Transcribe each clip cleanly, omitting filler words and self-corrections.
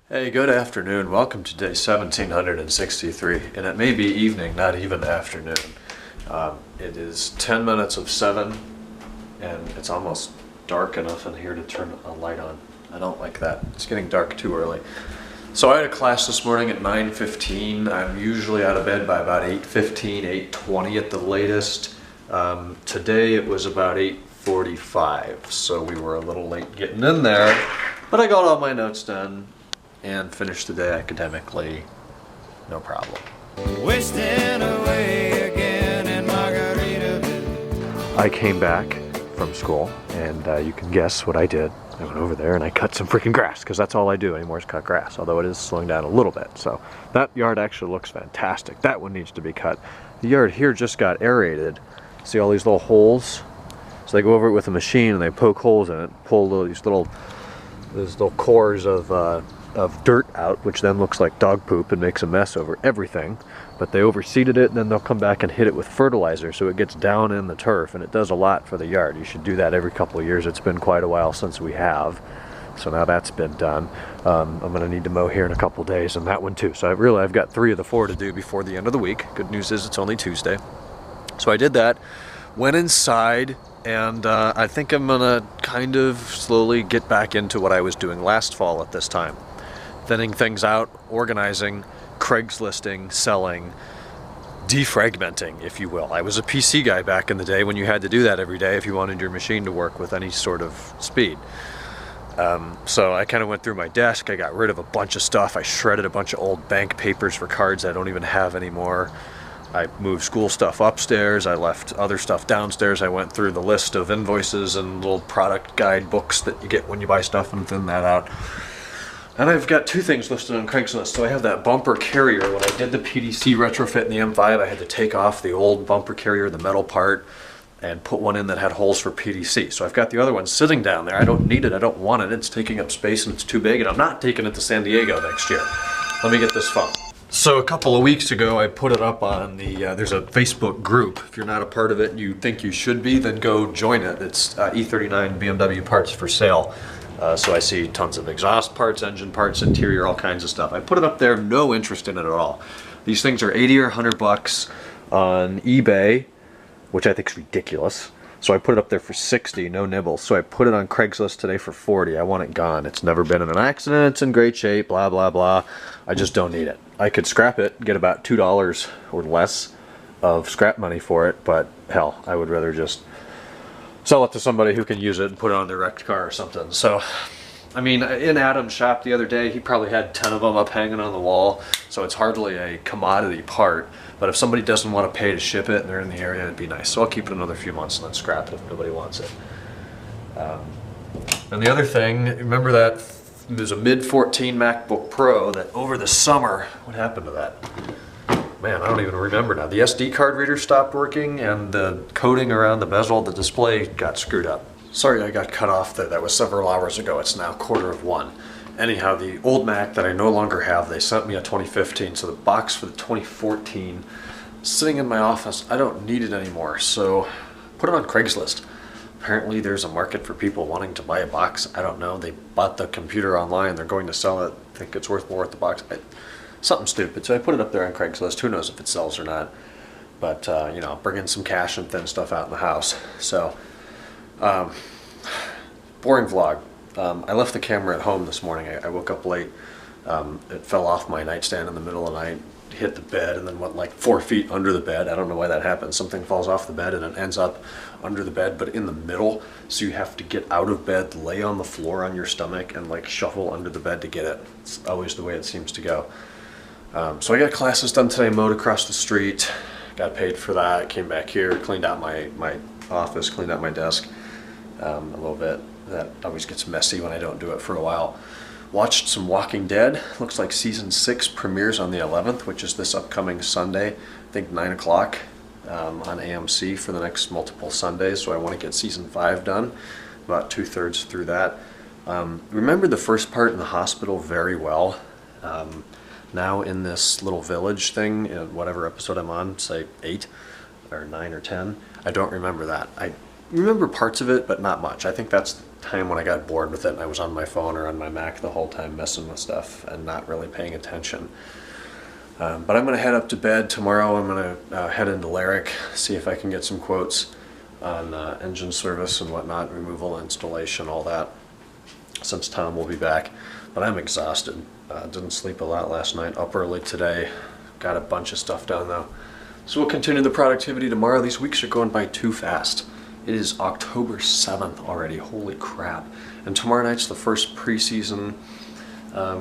Hey, good afternoon. Welcome to day 1763, and it may be evening, not even afternoon. It is 10 minutes of 7, and it's almost dark enough in here to turn a light on. I don't like that. It's getting dark too early. So I had a class this morning at 9:15. I'm usually out of bed by about 8:15, 8:20 at the latest. Today it was about 8:45, so we were a little late getting in there, but I got all my notes done and finished the day academically, no problem. Wasting away again in Margaritaville. I came back from school, and you can guess what I did. I went over there and I cut some freaking grass, because that's all I do anymore is cut grass, although it is slowing down a little bit. So that yard actually looks fantastic. That one needs to be cut. The yard here just got aerated. See all these little holes? So they go over it with a machine and they poke holes in it, pull these little cores of dirt out, which then looks like dog poop and makes a mess over everything. But they overseeded it, and then they'll come back and hit it with fertilizer so it gets down in the turf, and it does a lot for the yard. You should do that every couple of years. It's been quite a while since we have, so now that's been done. I'm going to need to mow here in a couple of days, and that one too. So I've got 3 of the 4 to do before the end of the week. Good news is it's only Tuesday. So I did that, went inside, and I think I'm going to kind of slowly get back into what I was doing last fall at this time. Thinning things out, organizing, Craigslisting, selling, defragmenting, if you will. I was a PC guy back in the day when you had to do that every day if you wanted your machine to work with any sort of speed. So I kind of went through my desk. I got rid of a bunch of stuff. I shredded a bunch of old bank papers for cards I don't even have anymore. I moved school stuff upstairs. I left other stuff downstairs. I went through the list of invoices and little product guide books that you get when you buy stuff and thin that out. And I've got 2 things listed on Craigslist. So I have that bumper carrier. When I did the PDC retrofit in the M5, I had to take off the old bumper carrier, the metal part, and put one in that had holes for PDC. So I've got the other one sitting down there. I don't need it. I don't want it. It's taking up space and it's too big, and I'm not taking it to San Diego next year. Let me get this phone. So a couple of weeks ago, I put it up on the, there's a Facebook group. If you're not a part of it and you think you should be, then go join it. It's E39 BMW parts for sale. So I see tons of exhaust parts, engine parts, interior, all kinds of stuff. I put it up there, no interest in it at all. These things are 80 or 100 bucks on eBay, which I think is ridiculous. So I put it up there for 60, no nibbles. So I put it on Craigslist today for 40. I want it gone. It's never been in an accident. It's in great shape, blah, blah, blah. I just don't need it. I could scrap it, get about $2 or less of scrap money for it, but hell, I would rather just sell it to somebody who can use it and put it on their wrecked car or something. So, I mean, in Adam's shop the other day, he probably had 10 of them up hanging on the wall, so it's hardly a commodity part. But if somebody doesn't want to pay to ship it and they're in the area, it'd be nice. So I'll keep it another few months and then scrap it if nobody wants it. And the other thing, remember that there's a mid-14 MacBook Pro that over the summer, what happened to that? Man, I don't even remember now. The SD card reader stopped working, and the coating around the bezel of the display got screwed up. Sorry I got cut off there. That was several hours ago. It's now 1:15. Anyhow, the old Mac that I no longer have, they sent me a 2015, so the box for the 2014 is sitting in my office. I don't need it anymore, so put it on Craigslist. Apparently there's a market for people wanting to buy a box. I don't know. They bought the computer online. They're going to sell it. I think it's worth more at the box. Something stupid. So I put it up there on Craigslist. Who knows if it sells or not. But, you know, bring in some cash and thin stuff out in the house. So, boring vlog. I left the camera at home this morning. I woke up late. It fell off my nightstand in the middle of the night, hit the bed, and then went like 4 feet under the bed. I don't know why that happens. Something falls off the bed and it ends up under the bed, but in the middle. So you have to get out of bed, lay on the floor on your stomach, and like shuffle under the bed to get it. It's always the way it seems to go. So I got classes done today, mowed across the street, got paid for that, came back here, cleaned out my office, cleaned out my desk a little bit. That always gets messy when I don't do it for a while. Watched some Walking Dead. Looks like season 6 premieres on the 11th, which is this upcoming Sunday, I think 9 o'clock on AMC for the next multiple Sundays. So I want to get season 5 done, about 2/3 through that. Remember the first part in the hospital very well. Now in this little village thing, in whatever episode I'm on, say 8 or 9 or 10, I don't remember that. I remember parts of it, but not much. I think that's time when I got bored with it and I was on my phone or on my Mac the whole time messing with stuff and not really paying attention. But I'm going to head up to bed tomorrow. I'm going to head into Lyric, see if I can get some quotes on engine service and whatnot, removal, installation, all that, since Tom will be back. But I'm exhausted. Didn't sleep a lot last night. Up early today. Got a bunch of stuff done though. So we'll continue the productivity tomorrow. These weeks are going by too fast. It is October 7th already. Holy crap. And tomorrow night's the first preseason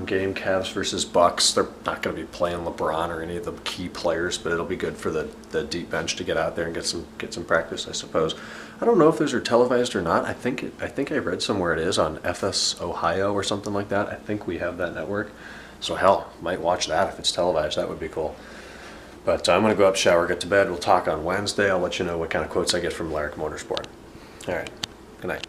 game, Cavs versus Bucks. They're not going to be playing LeBron or any of the key players, but it'll be good for the deep bench to get out there and get some practice, I suppose. I don't know if those are televised or not. I think I read somewhere it is on FS Ohio or something like that. I think we have that network. So hell, might watch that if it's televised. That would be cool. But I'm going to go up, shower, get to bed. We'll talk on Wednesday. I'll let you know what kind of quotes I get from Lyric Motorsport. All right. Good night.